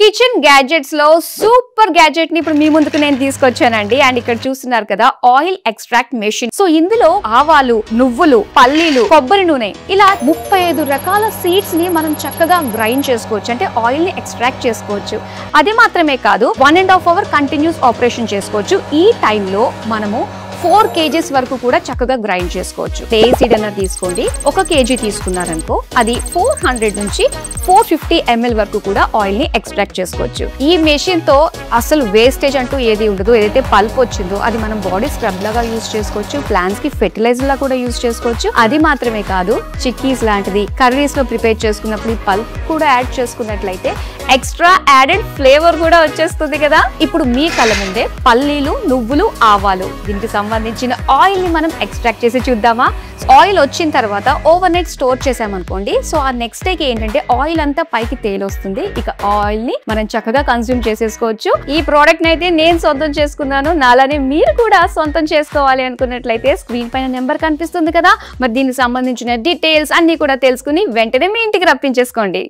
Kitchen gadgets లో super gadget ని ఇప్పుడు మీ ముందుకు నేను తీసుకొచ్చానండి. అండ్ ఇక్కడ చూస్తున్నారు కదా ఆయిల్ ఎక్స్ట్రాక్ట్ మెషిన్. సో ఇందులో ఆవాలు, నువ్వులు, పల్లీలు, కొబ్బరి నూనె ఇలా 35 రకాల సీడ్స్ ని మనం చక్కగా గ్రైండ్ చేసుకోవచ్చు, అంటే ఆయిల్ ని ఎక్స్ట్రాక్ట్ చేసుకోవచ్చు. అది మాత్రమే కాదు 1.5 hours కంటిన్యూస్ ఆపరేషన్ చేసుకోవచ్చు. ఈ టైంలో మనము 4 kgs వరకు కూడా చక్కగా గ్రైండ్ చేసుకోవచ్చు. ఏ సీడ్ అన్న తీసుకోండి, 1 kg తీసుకున్నారనుకో అది 400 నుంచి 450 ml వరకు కూడా ఆయిల్ ని ఎక్స్ట్రాక్ట్ చేసుకోవచ్చు. ఈ మెషిన్ తో అసలు వేస్టేజ్ అంటూ ఏది ఉండదు. ఏదైతే పల్ప్ వచ్చిందో అది మనం బాడీ స్క్రబ్ లాగా యూజ్ చేసుకోవచ్చు, ప్లాంట్స్ కి ఫెర్టిలైజర్ లా కూడా యూజ్ చేసుకోవచ్చు. అది మాత్రమే కాదు చిక్కీస్ లాంటిది కర్రీస్ లో ప్రిపేర్ చేసుకున్నప్పుడు ఈ పల్ప్ కూడా యాడ్ చేసుకున్నట్లయితే ఎక్స్ట్రా యాడెడ్ ఫ్లేవర్ కూడా వచ్చేస్తుంది కదా. ఇప్పుడు మీ కళ్ళ ముందే పల్లీలు, నువ్వులు, ఆవాలు దీనికి సంబంధించిన ఆయిల్ ని మనం ఎక్స్ట్రాక్ట్ చేసి చూద్దామా. ఆయిల్ వచ్చిన తర్వాత ఓవర్ నైట్ స్టోర్ చేసామనుకోండి, సో ఆ నెక్స్ట్ డేకి ఏంటంటే ఆయిల్ అంతా పైకి తేలొస్తుంది. ఇక ఆయిల్ ని మనం చక్కగా కన్స్యూమ్ చేసేసుకోవచ్చు. ఈ ప్రోడక్ట్ అయితే నేను సొంతం చేసుకున్నాను. నాలానే మీరు కూడా సొంతం చేసుకోవాలి అనుకున్నట్లయితే స్క్రీన్ పైన నెంబర్ కనిపిస్తుంది కదా, మరి దీనికి సంబంధించిన డీటెయిల్స్ అన్ని కూడా తెలుసుకుని వెంటనే మీ ఇంటికి రప్పించేసుకోండి.